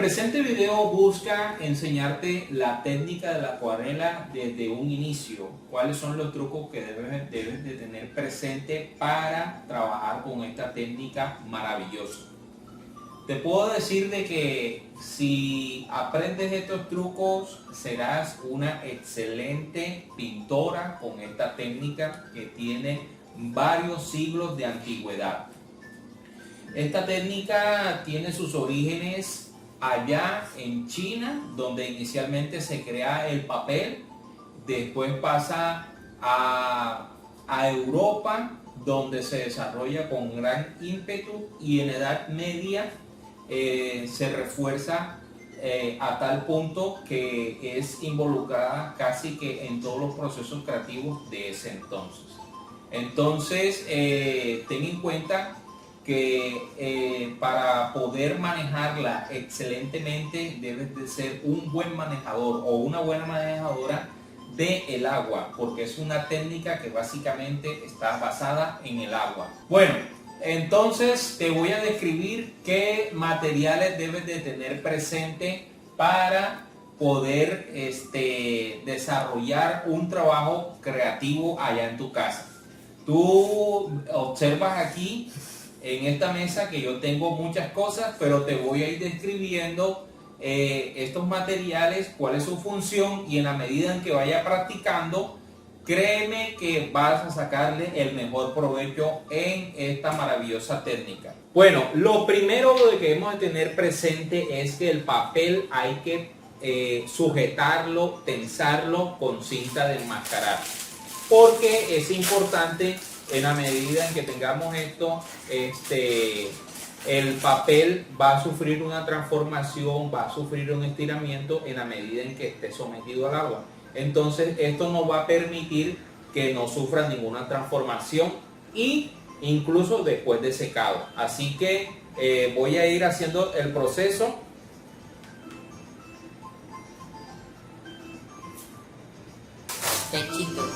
presente video busca enseñarte la técnica de la acuarela desde un inicio. Cuáles son los trucos que debes de tener presente para trabajar con esta técnica maravillosa. Te puedo decir de que si aprendes estos trucos serás una excelente pintora con esta técnica que tiene varios siglos de antigüedad. Esta técnica tiene sus orígenes allá en China, donde inicialmente se crea el papel, después pasa a Europa, donde se desarrolla con gran ímpetu, y en Edad Media se refuerza a tal punto que es involucrada casi que en todos los procesos creativos de ese entonces. Entonces, ten en cuenta que para poder manejarla excelentemente debes de ser un buen manejador o una buena manejadora del agua, porque es una técnica que básicamente está basada en el agua. Bueno, entonces te voy a describir qué materiales debes de tener presente para poder desarrollar un trabajo creativo allá en tu casa. Tú observas aquí en esta mesa que yo tengo muchas cosas, pero te voy a ir describiendo estos materiales, cuál es su función, y en la medida en que vaya practicando, créeme que vas a sacarle el mejor provecho en esta maravillosa técnica. Bueno, lo primero que debemos de tener presente es que el papel hay que sujetarlo, tensarlo con cinta de enmascarar, porque es importante. En la medida en que tengamos esto, el papel va a sufrir una transformación, va a sufrir un estiramiento en la medida en que esté sometido al agua. Entonces esto nos va a permitir que no sufra ninguna transformación, y incluso después de secado. Así que voy a ir haciendo el proceso. Techito.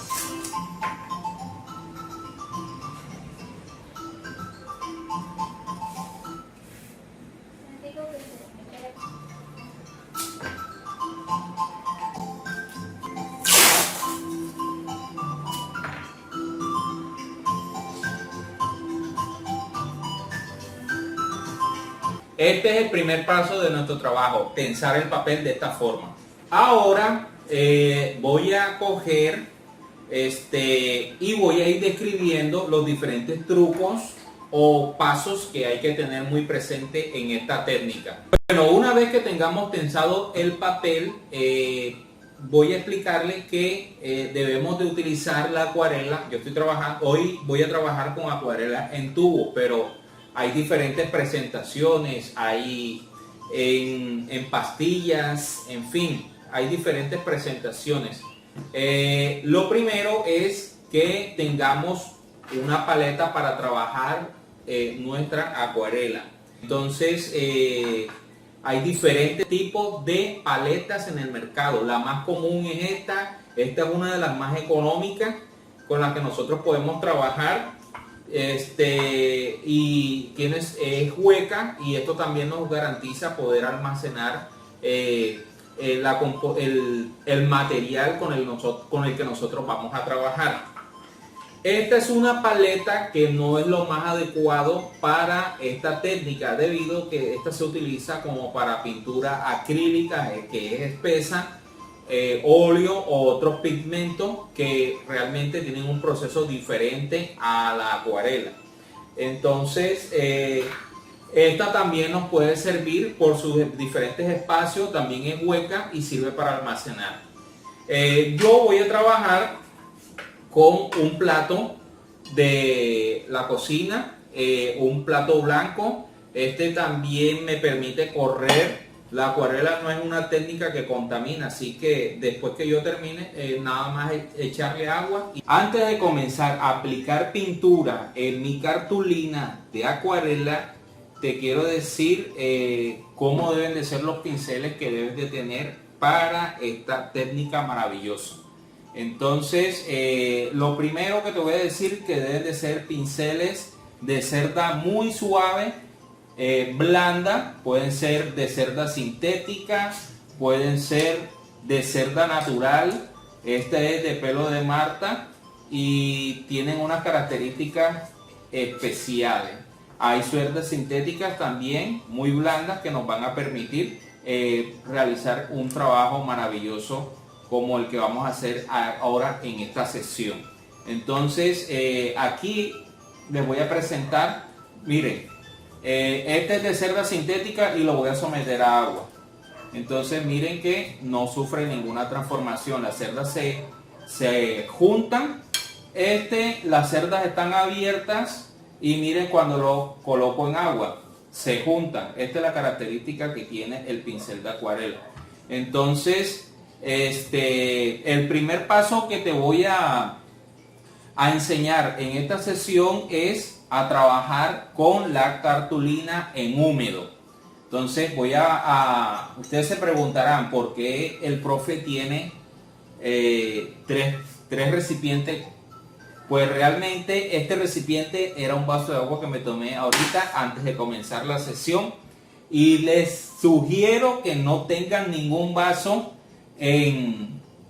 Este es el primer paso de nuestro trabajo, tensar el papel de esta forma. Ahora voy a coger y voy a ir describiendo los diferentes trucos o pasos que hay que tener muy presente en esta técnica. Bueno, una vez que tengamos tensado el papel, voy a explicarle que debemos de utilizar la acuarela. Hoy voy a trabajar con acuarela en tubo, pero hay diferentes presentaciones, hay en pastillas, en fin, hay diferentes presentaciones. Lo primero es que tengamos una paleta para trabajar nuestra acuarela. Entonces, hay diferentes tipos de paletas en el mercado. La más común es esta. Esta es una de las más económicas con las que nosotros podemos trabajar. Y es hueca, y esto también nos garantiza poder almacenar el material con el que nosotros vamos a trabajar. Esta es una paleta que no es lo más adecuado para esta técnica, debido a que esta se utiliza como para pintura acrílica, que es espesa, óleo o otros pigmentos que realmente tienen un proceso diferente a la acuarela. Entonces esta también nos puede servir por sus diferentes espacios, también es hueca y sirve para almacenar. Yo voy a trabajar con un plato de la cocina, un plato blanco. Este también me permite correr. La acuarela no es una técnica que contamina, así que después que yo termine, nada más echarle agua. Antes de comenzar a aplicar pintura en mi cartulina de acuarela, te quiero decir cómo deben de ser los pinceles que debes de tener para esta técnica maravillosa. Entonces, lo primero que te voy a decir que deben de ser pinceles de cerda muy suave, blanda, pueden ser de cerda sintética, pueden ser de cerda natural. Este es de pelo de Marta y tienen unas características especiales. Hay cerdas sintéticas también muy blandas que nos van a permitir realizar un trabajo maravilloso como el que vamos a hacer ahora en esta sesión. Entonces aquí les voy a presentar, miren, este es de cerda sintética y lo voy a someter a agua. Entonces miren que no sufre ninguna transformación, las cerdas se juntan, las cerdas están abiertas y miren cuando lo coloco en agua, se juntan. Esta es la característica que tiene el pincel de acuarela. Entonces, el primer paso que te voy a enseñar en esta sesión es a trabajar con la cartulina en húmedo. Entonces ustedes se preguntarán por qué el profe tiene tres recipientes. Pues realmente este recipiente era un vaso de agua que me tomé ahorita antes de comenzar la sesión, y les sugiero que no tengan ningún vaso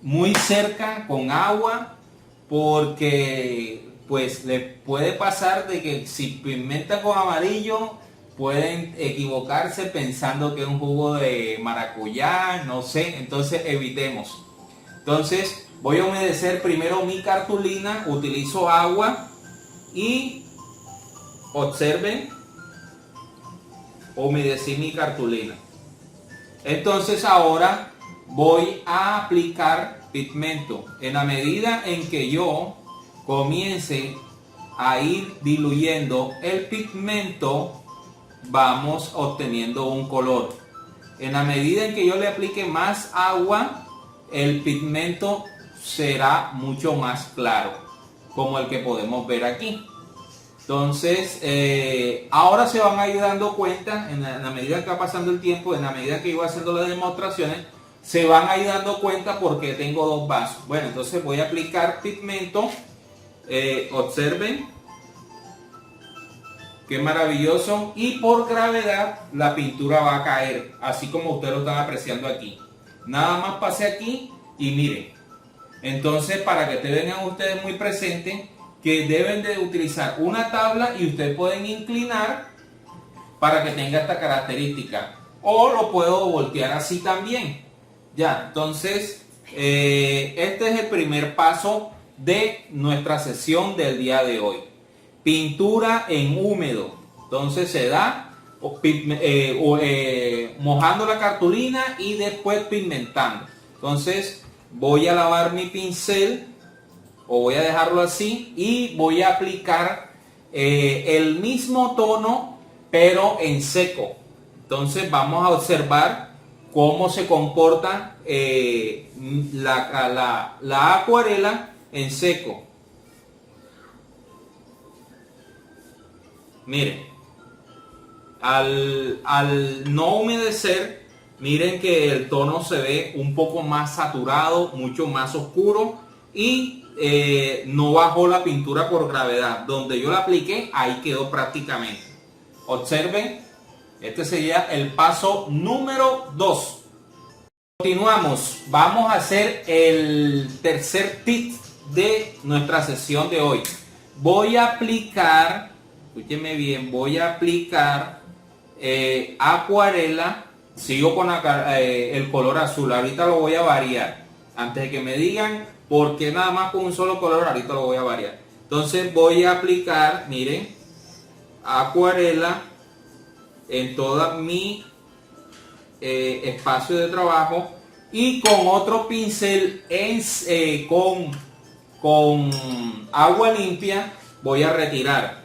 muy cerca con agua, porque pues les puede pasar de que si pigmentan con amarillo pueden equivocarse pensando que es un jugo de maracuyá, no sé. Entonces evitemos. Entonces voy a humedecer primero mi cartulina, utilizo agua y observen, humedecí mi cartulina. Entonces ahora voy a aplicar pigmento. En la medida en que yo comience a ir diluyendo el pigmento, vamos obteniendo un color. En la medida en que yo le aplique más agua, el pigmento será mucho más claro, como el que podemos ver aquí. Entonces ahora se van a ir dando cuenta, en la medida que va pasando el tiempo, en la medida que yo voy haciendo las demostraciones, se van a ir dando cuenta porque tengo dos vasos. Bueno, entonces voy a aplicar pigmento. Observen qué maravilloso, y por gravedad la pintura va a caer, así como ustedes lo están apreciando aquí. Nada más pase aquí y miren. Entonces, para que tengan ustedes muy presente que deben de utilizar una tabla y ustedes pueden inclinar para que tenga esta característica, o lo puedo voltear así también. Ya, entonces este es el primer paso de nuestra sesión del día de hoy. Pintura en húmedo. Entonces se da mojando la cartulina y después pigmentando. Entonces voy a lavar mi pincel, o voy a dejarlo así, y voy a aplicar el mismo tono pero en seco. Entonces vamos a observar cómo se comporta la acuarela en seco. Miren, al no humedecer, miren que el tono se ve un poco más saturado, mucho más oscuro, y no bajó la pintura por gravedad. Donde yo la apliqué, ahí quedó prácticamente. Observen, este sería el paso número 2. Continuamos, vamos a hacer el tercer tip de nuestra sesión de hoy. Voy a aplicar, escúcheme bien, voy a aplicar acuarela. Sigo con el color azul, ahorita lo voy a variar. Antes de que me digan por qué nada más con un solo color, ahorita lo voy a variar. Entonces voy a aplicar, miren, acuarela en toda mi espacio de trabajo, y con otro pincel con agua limpia voy a retirar.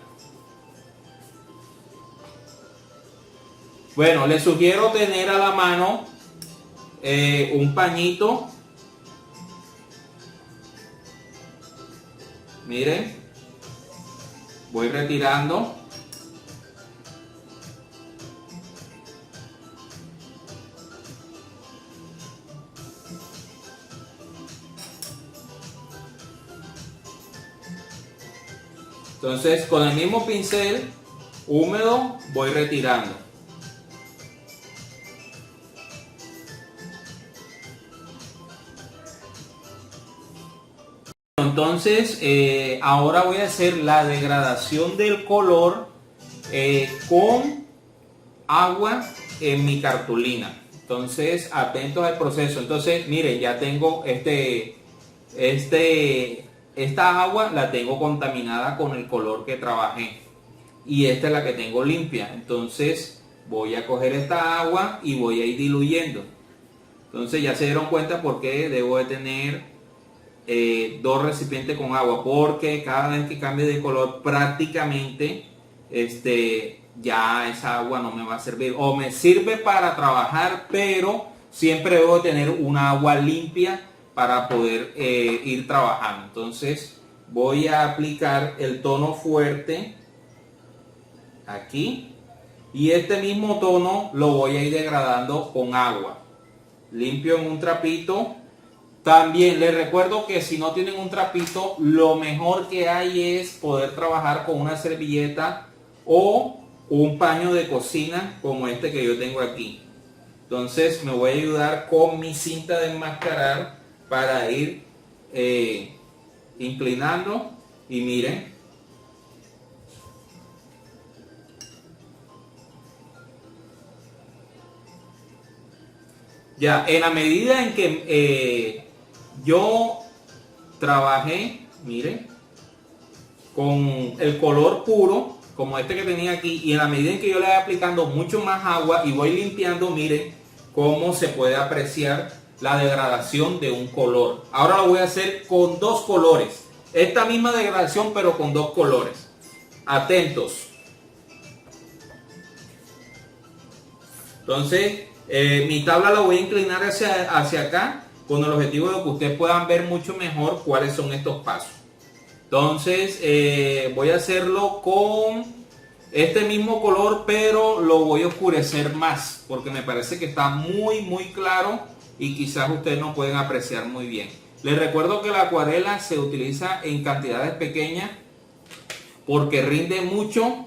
Bueno, les sugiero tener a la mano un pañito. Miren, voy retirando. Entonces, con el mismo pincel húmedo, voy retirando. Entonces, ahora voy a hacer la degradación del color con agua en mi cartulina. Entonces, atentos al proceso. Entonces, miren, ya tengo esta agua la tengo contaminada con el color que trabajé. Y esta es la que tengo limpia. Entonces, voy a coger esta agua y voy a ir diluyendo. Entonces, ya se dieron cuenta por qué debo de tener dos recipientes con agua, porque cada vez que cambie de color prácticamente ya esa agua no me va a servir, o me sirve para trabajar, pero siempre debo tener una agua limpia para poder ir trabajando. Entonces voy a aplicar el tono fuerte aquí y este mismo tono lo voy a ir degradando con agua, limpio en un trapito. También les recuerdo que si no tienen un trapito, lo mejor que hay es poder trabajar con una servilleta o un paño de cocina como este que yo tengo aquí. Entonces me voy a ayudar con mi cinta de enmascarar para ir inclinando y miren. Ya, en la medida en que yo trabajé, miren, con el color puro, como este que tenía aquí, y en la medida en que yo le voy aplicando mucho más agua y voy limpiando, miren cómo se puede apreciar la degradación de un color. Ahora lo voy a hacer con dos colores. Esta misma degradación, pero con dos colores. Atentos. Entonces, mi tabla la voy a inclinar hacia acá con el objetivo de que ustedes puedan ver mucho mejor cuáles son estos pasos. Entonces voy a hacerlo con este mismo color, pero lo voy a oscurecer más porque me parece que está muy claro y quizás ustedes no pueden apreciar muy bien. Les recuerdo que la acuarela se utiliza en cantidades pequeñas porque rinde mucho.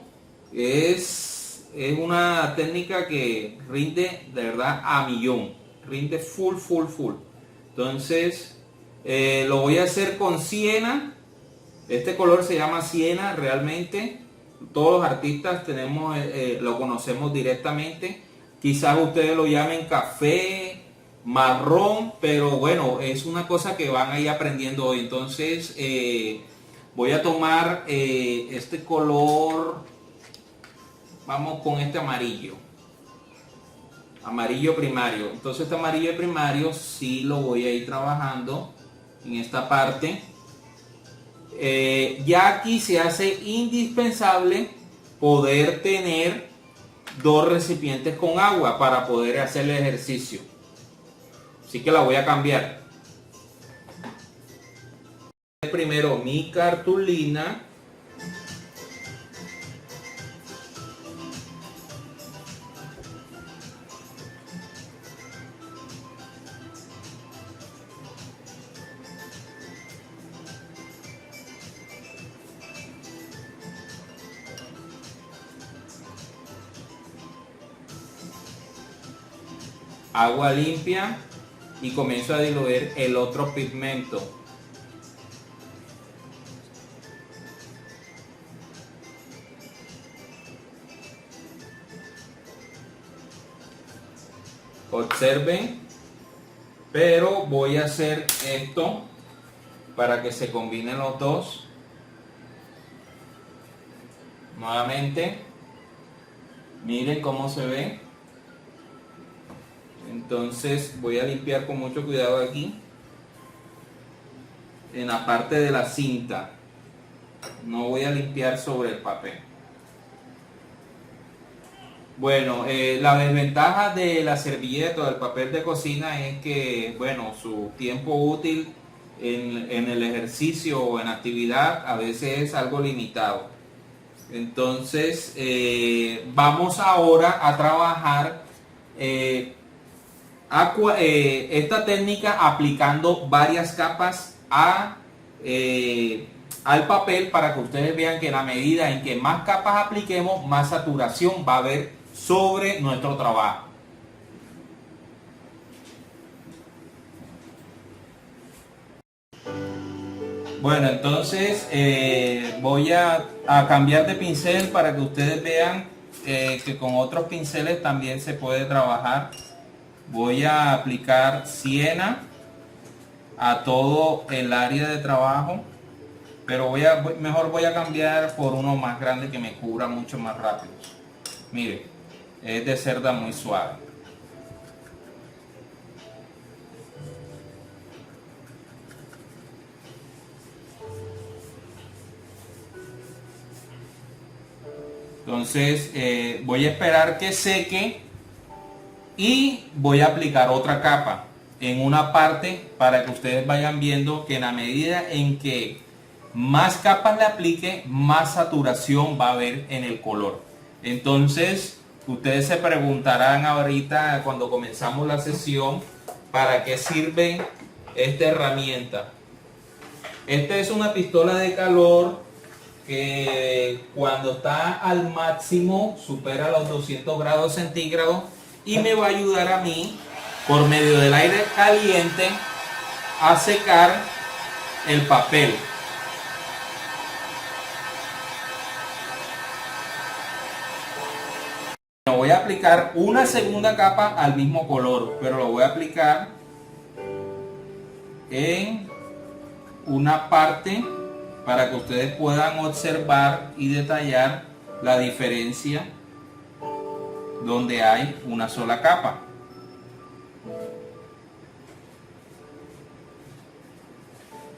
Es una técnica que rinde de verdad a millón, rinde full. Entonces lo voy a hacer con siena. Este color se llama siena realmente. Todos los artistas lo conocemos directamente. Quizás ustedes lo llamen café, marrón, pero bueno, es una cosa que van a ir aprendiendo hoy. Entonces voy a tomar este color. Vamos con este amarillo primario. Entonces este amarillo primario sí lo voy a ir trabajando en esta parte. Ya aquí se hace indispensable poder tener dos recipientes con agua para poder hacer el ejercicio. Así que la voy a cambiar. Primero mi cartulina. Agua limpia y comienzo a diluir el otro pigmento. Observen, pero voy a hacer esto para que se combinen los dos. Nuevamente, miren cómo se ve. Entonces voy a limpiar con mucho cuidado aquí en la parte de la cinta. No voy a limpiar sobre el papel. Bueno, la desventaja de la servilleta o del papel de cocina es que, bueno, su tiempo útil en el ejercicio o en actividad a veces es algo limitado. Entonces, vamos ahora a trabajar esta técnica aplicando varias capas al papel para que ustedes vean que en la medida en que más capas apliquemos, más saturación va a haber sobre nuestro trabajo. Bueno, entonces voy a cambiar de pincel para que ustedes vean que con otros pinceles también se puede trabajar. Voy a aplicar siena a todo el área de trabajo, pero mejor voy a cambiar por uno más grande que me cubra mucho más rápido. Mire, es de cerda muy suave. Entonces voy a esperar que seque y voy a aplicar otra capa en una parte para que ustedes vayan viendo que en la medida en que más capas le aplique, más saturación va a haber en el color. Entonces ustedes se preguntarán ahorita cuando comenzamos la sesión, ¿para qué sirve esta herramienta? Esta es una pistola de calor que cuando está al máximo supera los 200 grados centígrados y me va a ayudar a mí por medio del aire caliente a secar el papel. Voy a aplicar una segunda capa al mismo color, pero lo voy a aplicar en una parte para que ustedes puedan observar y detallar la diferencia donde hay una sola capa.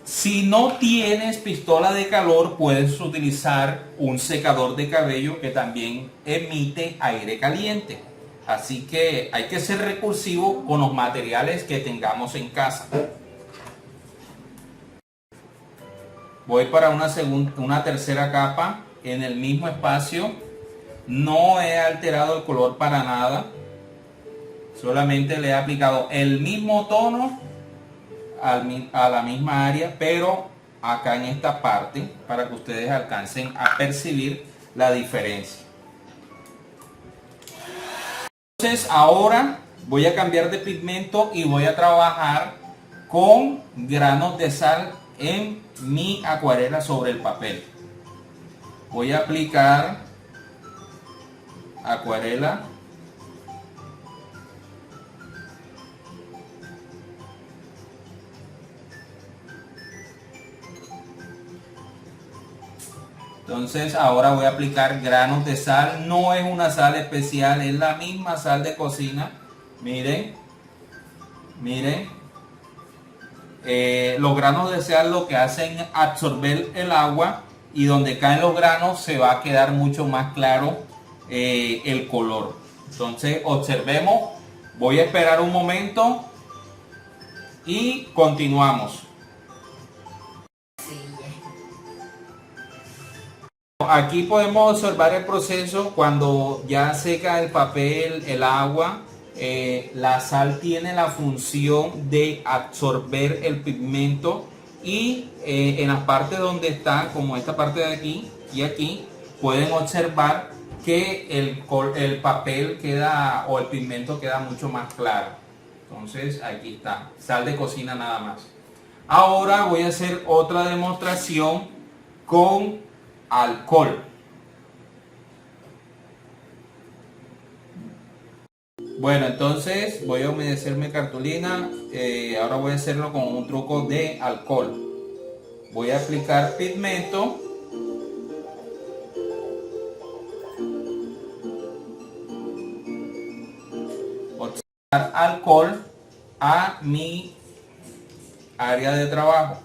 Si no tienes pistola de calor, puedes utilizar un secador de cabello que también emite aire caliente. Así que hay que ser recursivo con los materiales que tengamos en casa. Voy para una tercera capa en el mismo espacio. No he alterado el color para nada. Solamente le he aplicado el mismo tono a la misma área, pero acá en esta parte para que ustedes alcancen a percibir la diferencia. Entonces ahora voy a cambiar de pigmento y voy a trabajar con granos de sal en mi acuarela sobre el papel. Voy a aplicar acuarela entonces ahora voy a aplicar granos de sal. No es una sal especial, es la misma sal de cocina. Miren, miren. Los granos de sal lo que hacen es absorber el agua y donde caen los granos se va a quedar mucho más claro el color. Entonces observemos, voy a esperar un momento y continuamos. Aquí podemos observar el proceso cuando ya seca el papel, el agua. La sal tiene la función de absorber el pigmento y en las partes donde está, como esta parte de aquí y aquí, pueden observar que el papel queda o el pigmento queda mucho más claro. Entonces aquí está, sal de cocina nada más. Ahora voy a hacer otra demostración con alcohol. Bueno, entonces voy a humedecer mi cartulina. Ahora voy a hacerlo con un truco de alcohol. Voy a aplicar pigmento. Observar alcohol a mi área de trabajo.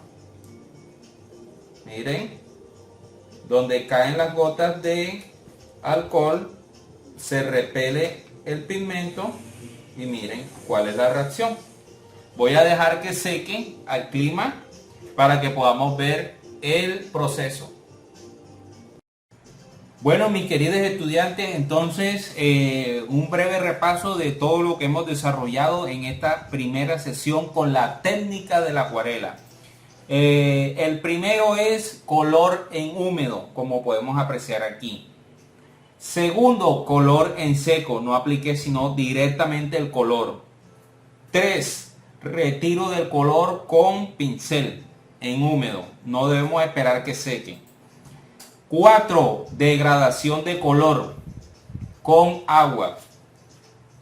Miren, donde caen las gotas de alcohol se repele el pigmento y miren cuál es la reacción. Voy a dejar que seque al clima para que podamos ver el proceso. Bueno, mis queridos estudiantes, entonces un breve repaso de todo lo que hemos desarrollado en esta primera sesión con la técnica de la acuarela. El primero es color en húmedo, como podemos apreciar aquí. Segundo, color en seco, no apliqué sino directamente el color. 3. Retiro del color con pincel en húmedo, no debemos esperar que seque. 4. Degradación de color con agua.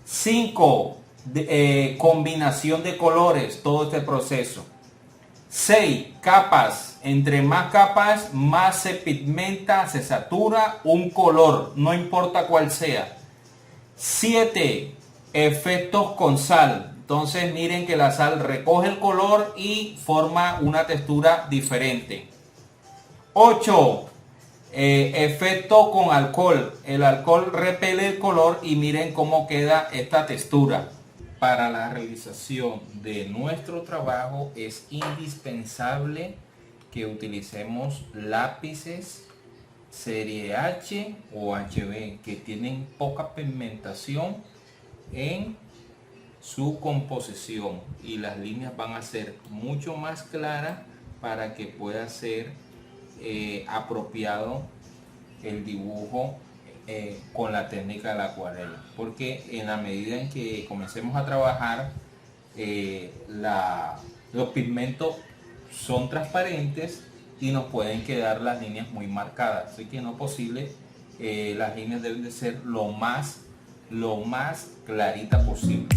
5. Combinación de colores, todo este proceso. 6. Capas. Entre más capas, más se pigmenta, se satura un color, no importa cuál sea. 7. Efectos con sal. Entonces miren que la sal recoge el color y forma una textura diferente. 8. Efecto con alcohol. El alcohol repele el color y miren cómo queda esta textura. Para la realización de nuestro trabajo es indispensable que utilicemos lápices serie H o HB que tienen poca pigmentación en su composición y las líneas van a ser mucho más claras para que pueda ser apropiado el dibujo con la técnica de la acuarela, porque en la medida en que comencemos a trabajar los pigmentos son transparentes y nos pueden quedar las líneas muy marcadas, así que no es posible. Las líneas deben de ser lo más clarita posible.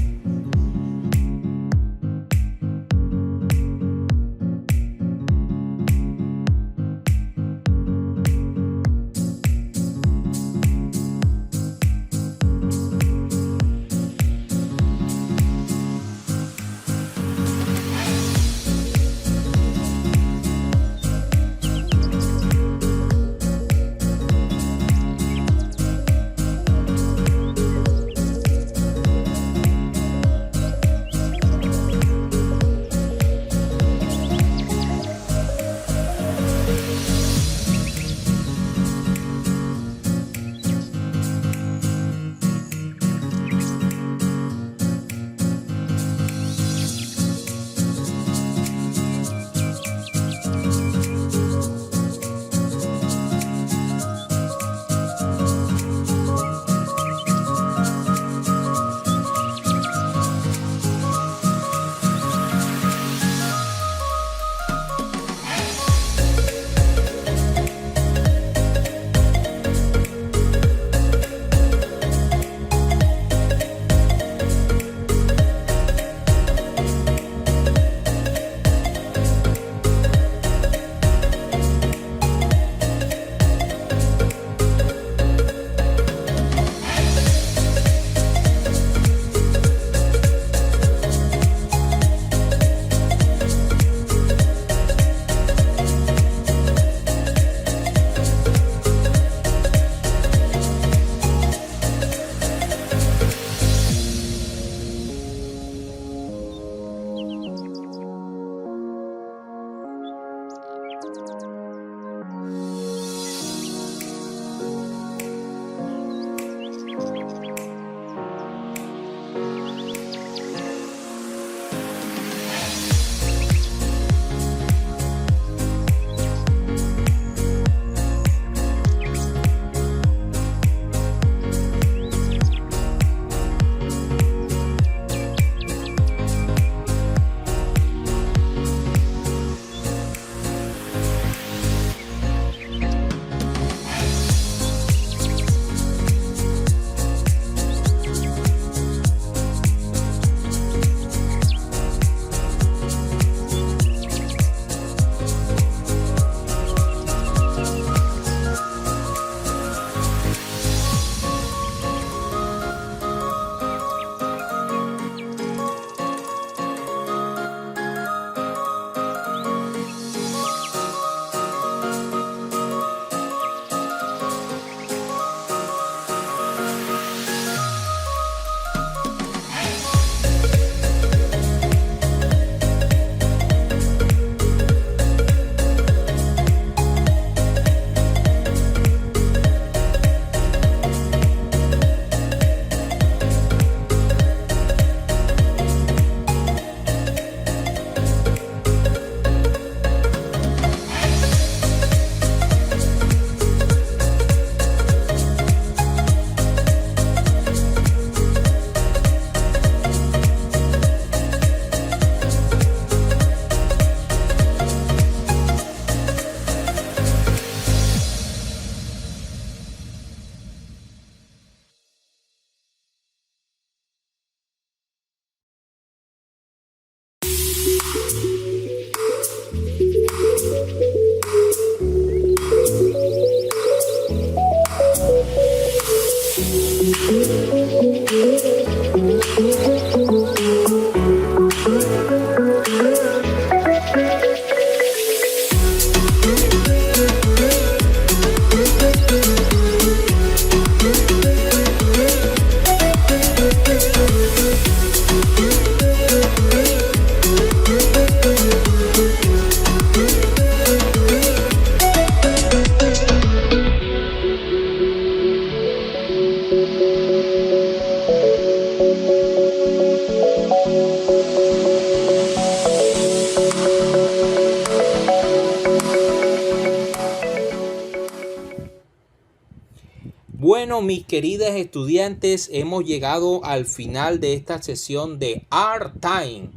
Bueno, mis queridas estudiantes, hemos llegado al final de esta sesión de Art Time.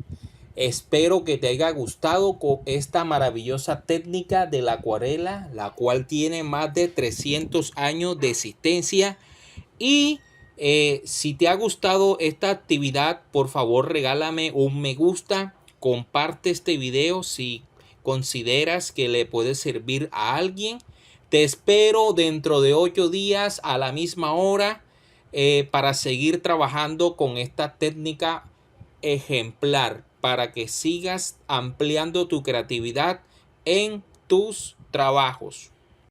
Espero que te haya gustado con esta maravillosa técnica de la acuarela, la cual tiene más de 300 años de existencia. Y si te ha gustado esta actividad, por favor regálame un me gusta, comparte este video si consideras que le puede servir a alguien. Te espero dentro de 8 días a la misma hora para seguir trabajando con esta técnica ejemplar, para que sigas ampliando tu creatividad en tus trabajos.